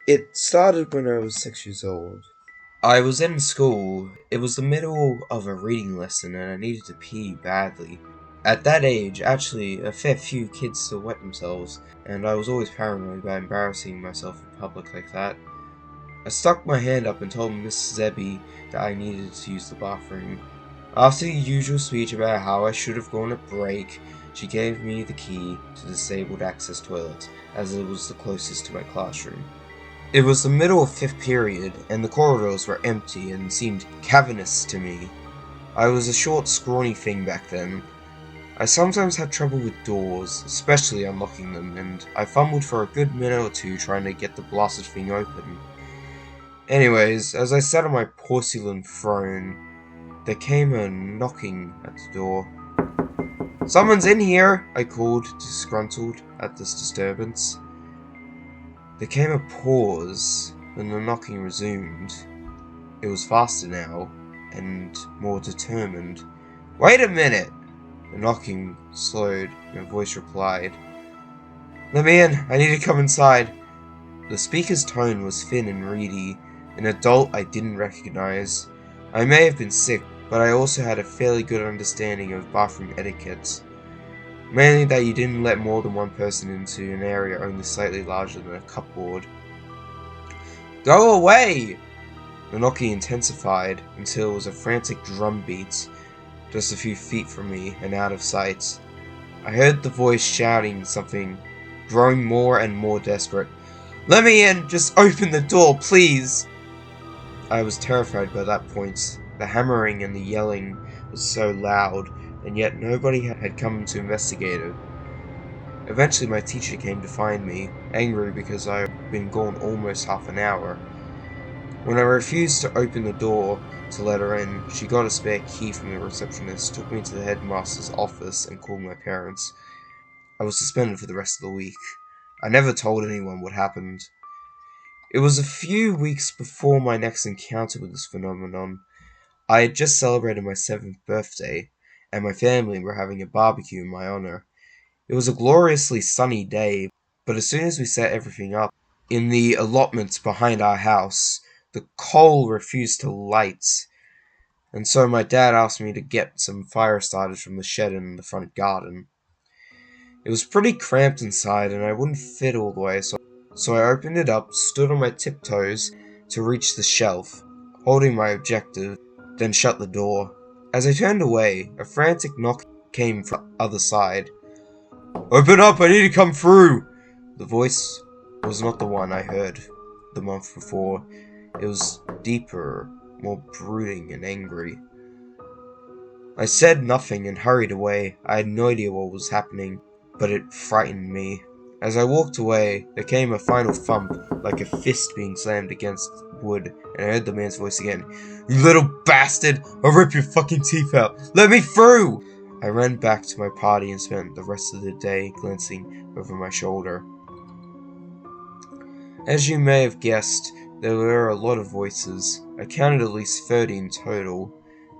It started when I was 6 years old. I was in school. It was the middle of a reading lesson and I needed to pee badly. At that age, actually, a fair few kids still wet themselves, and I was always paranoid about embarrassing myself in public like that. I stuck my hand up and told Miss Zebby that I needed to use the bathroom. After the usual speech about how I should have gone a break, she gave me the key to the disabled access toilet, as it was the closest to my classroom. It was the middle of 5th period, and the corridors were empty and seemed cavernous to me. I was a short, scrawny thing back then. I sometimes had trouble with doors, especially unlocking them, and I fumbled for a good minute or two trying to get the blasted thing open. Anyways, as I sat on my porcelain throne, there came a knocking at the door. "Someone's in here!" I called, disgruntled at this disturbance. There came a pause, then the knocking resumed. It was faster now, and more determined. "Wait a minute!" The knocking slowed, and a voice replied, "Let me in, I need to come inside." The speaker's tone was thin and reedy, an adult I didn't recognize. I may have been sick, but I also had a fairly good understanding of bathroom etiquette. Mainly that you didn't let more than one person into an area only slightly larger than a cupboard. "Go away!" The knocking intensified until it was a frantic drumbeat, just a few feet from me and out of sight. I heard the voice shouting something, growing more and more desperate. "Let me in! Just open the door, please!" I was terrified by that point. The hammering and the yelling was so loud, and yet nobody had come to investigate it. Eventually my teacher came to find me, angry because I had been gone almost half an hour. When I refused to open the door to let her in, she got a spare key from the receptionist, took me to the headmaster's office, and called my parents. I was suspended for the rest of the week. I never told anyone what happened. It was a few weeks before my next encounter with this phenomenon. I had just celebrated my 7th birthday, and my family were having a barbecue in my honor. It was a gloriously sunny day, but as soon as we set everything up in the allotments behind our house, the coal refused to light, and so my dad asked me to get some fire starters from the shed in the front garden. It was pretty cramped inside, and I wouldn't fit all the way, so I opened it up, stood on my tiptoes to reach the shelf, holding my objective, then shut the door. As I turned away, a frantic knock came from the other side. "Open up, I need to come through!" The voice was not the one I heard the month before. It was deeper, more brooding and angry. I said nothing and hurried away. I had no idea what was happening, but it frightened me. As I walked away, there came a final thump, like a fist being slammed against wood, and I heard the man's voice again. "You little bastard! I'll rip your fucking teeth out! Let me through!" I ran back to my party and spent the rest of the day glancing over my shoulder. As you may have guessed, there were a lot of voices. I counted at least 30 in total.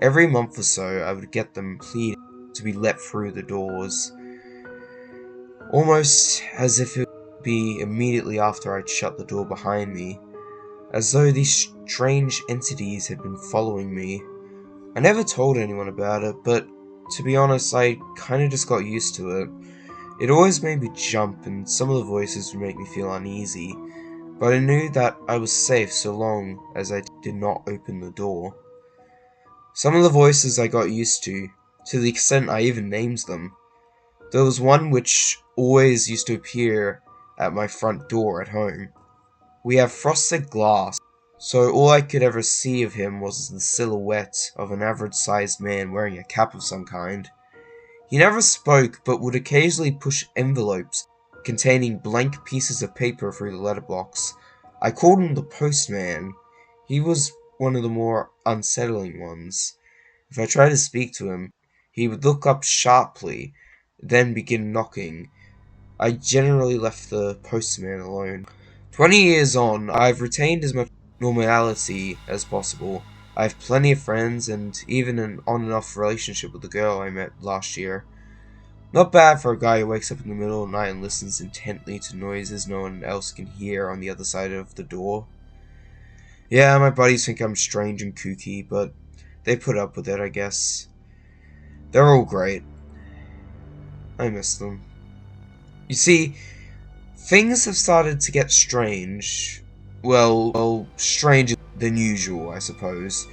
Every month or so, I would get them pleading to be let through the doors, almost as if it would be immediately after I'd shut the door behind me, as though these strange entities had been following me. I never told anyone about it, but to be honest, I kinda just got used to it. It always made me jump, and some of the voices would make me feel uneasy, but I knew that I was safe so long as I did not open the door. Some of the voices I got used to the extent I even named them. There was one which always used to appear at my front door at home. We have frosted glass, so all I could ever see of him was the silhouette of an average-sized man wearing a cap of some kind. He never spoke, but would occasionally push envelopes containing blank pieces of paper through the letterbox. I called him the postman. He was one of the more unsettling ones. If I tried to speak to him, he would look up sharply, then begin knocking. I generally left the postman alone. 20 years on, I've retained as much normality as possible. I have plenty of friends, and even an on and off relationship with the girl I met last year. Not bad for a guy who wakes up in the middle of the night and listens intently to noises no one else can hear on the other side of the door. Yeah, my buddies think I'm strange and kooky, but they put up with it, I guess. They're all great. I miss them. You see, things have started to get strange. Well, stranger than usual, I suppose.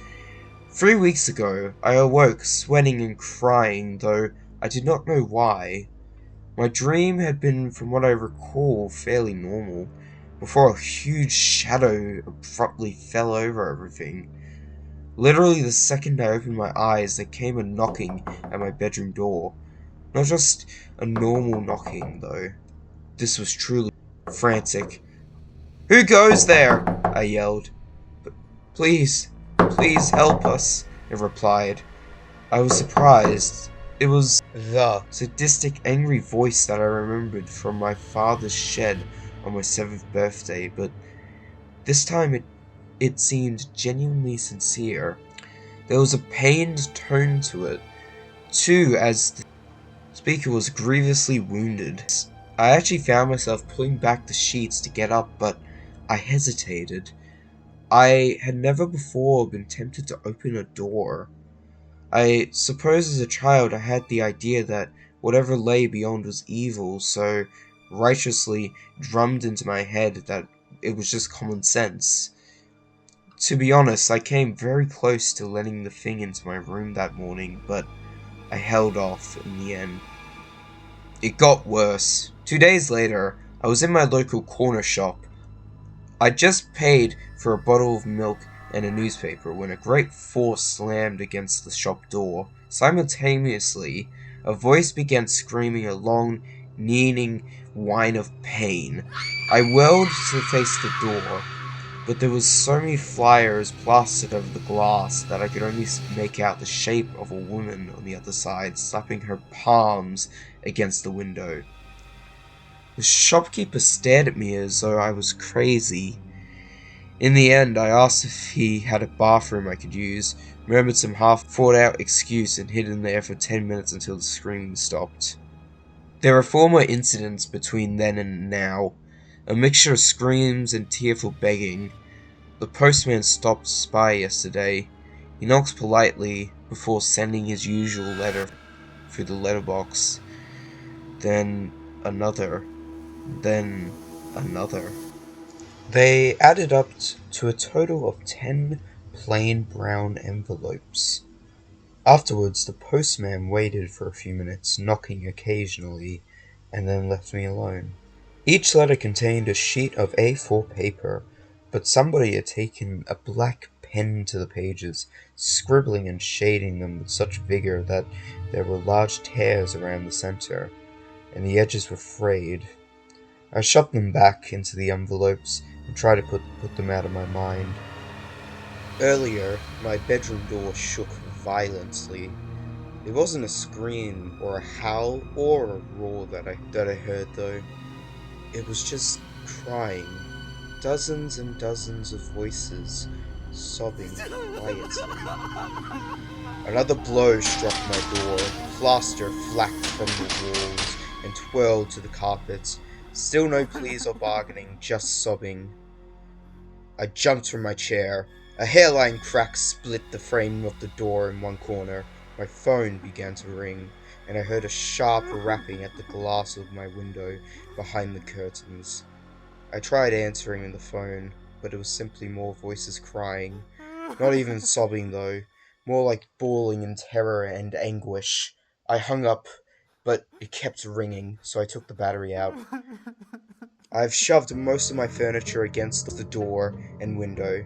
3 weeks ago, I awoke sweating and crying, though I did not know why. My dream had been, from what I recall, fairly normal, before a huge shadow abruptly fell over everything. Literally the second I opened my eyes, there came a knocking at my bedroom door. Not just a normal knocking, though. This was truly frantic. "Who goes there?" I yelled. "Please, please help us," it replied. I was surprised. It was the sadistic, angry voice that I remembered from my father's shed on my 7th birthday, but this time it seemed genuinely sincere. There was a pained tone to it, too, as the speaker was grievously wounded. I actually found myself pulling back the sheets to get up, but I hesitated. I had never before been tempted to open a door. I suppose as a child I had the idea that whatever lay beyond was evil, so righteously drummed into my head that it was just common sense. To be honest, I came very close to letting the thing into my room that morning, but I held off in the end. It got worse. 2 days later, I was in my local corner shop. I just paid for a bottle of milk and a newspaper when a great force slammed against the shop door. Simultaneously, a voice began screaming a long, keening whine of pain. I whirled to face the door, but there was so many flyers plastered over the glass that I could only make out the shape of a woman on the other side, slapping her palms against the window. The shopkeeper stared at me as though I was crazy. In the end, I asked if he had a bathroom I could use, murmured some half-thought-out excuse, and hid in there for 10 minutes until the screaming stopped. There were 4 more incidents between then and now, a mixture of screams and tearful begging. The postman stopped by yesterday. He knocked politely before sending his usual letter through the letterbox. Then another. Then another. They added up to a total of 10 plain brown envelopes. Afterwards, the postman waited for a few minutes, knocking occasionally, and then left me alone. Each letter contained a sheet of A4 paper, but somebody had taken a black pen to the pages, scribbling and shading them with such vigor that there were large tears around the center, and the edges were frayed. I shoved them back into the envelopes and tried to put them out of my mind. Earlier, my bedroom door shook violently. It wasn't a scream or a howl or a roar that I heard, though. It was just crying. Dozens and dozens of voices sobbing quietly. Another blow struck my door. Plaster flacked from the walls and twirled to the carpet. Still no pleas or bargaining, just sobbing. I jumped from my chair. A hairline crack split the frame of the door in one corner. My phone began to ring, and I heard a sharp rapping at the glass of my window behind the curtains. I tried answering the phone, but it was simply more voices crying. Not even sobbing, though. More like bawling in terror and anguish. I hung up, but it kept ringing, so I took the battery out. I've shoved most of my furniture against the door and window.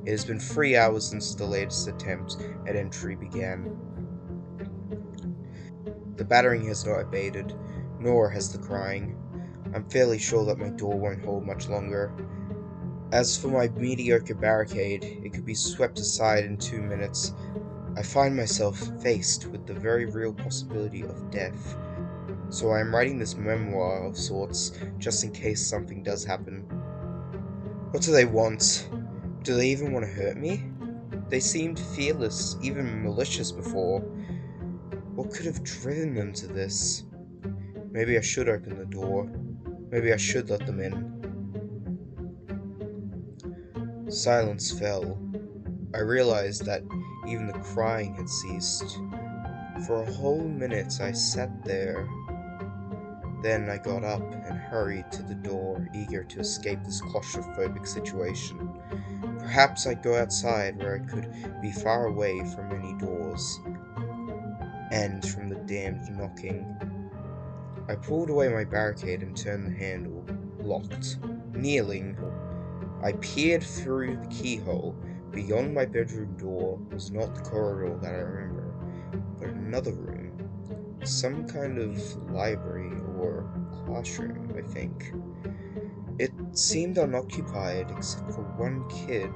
It has been 3 hours since the latest attempt at entry began. The battering has not abated, nor has the crying. I'm fairly sure that my door won't hold much longer. As for my mediocre barricade, it could be swept aside in 2 minutes. I find myself faced with the very real possibility of death. So I am writing this memoir of sorts, just in case something does happen. What do they want? Do they even want to hurt me? They seemed fearless, even malicious before. What could have driven them to this? Maybe I should open the door. Maybe I should let them in. Silence fell. I realized that even the crying had ceased. For a whole minute I sat there. Then I got up and hurried to the door, eager to escape this claustrophobic situation. Perhaps I'd go outside where I could be far away from any doors, and from the damned knocking. I pulled away my barricade and turned the handle. Locked. Kneeling, I peered through the keyhole. Beyond my bedroom door was not the corridor that I remember, but another room. Some kind of library or classroom, I think. It seemed unoccupied except for one kid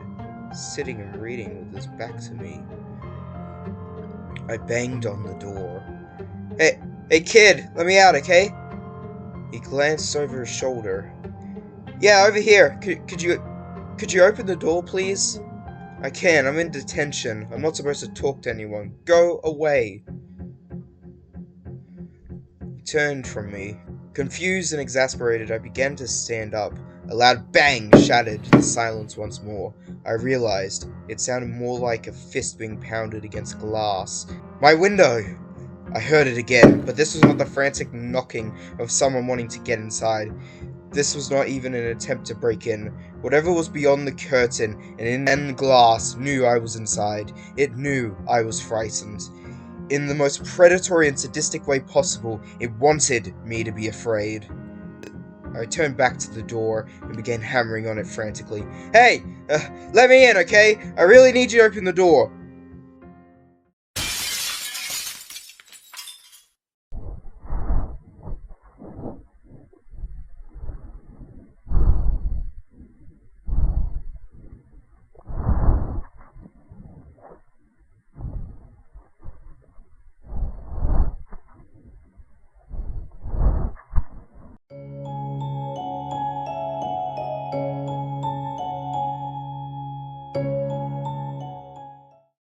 sitting and reading with his back to me. I banged on the door. Hey kid, let me out, okay? He glanced over his shoulder. Yeah, over here. Could you open the door, please? I can't. I'm in detention. I'm not supposed to talk to anyone. Go away. He turned from me. Confused and exasperated, I began to stand up. A loud bang shattered the silence once more. I realized it sounded more like a fist being pounded against glass. My window! I heard it again, but this was not the frantic knocking of someone wanting to get inside. This was not even an attempt to break in. Whatever was beyond the curtain and in the glass knew I was inside. It knew I was frightened. In the most predatory and sadistic way possible, it wanted me to be afraid. I turned back to the door and began hammering on it frantically. Hey! Let me in, okay? I really need you to open the door.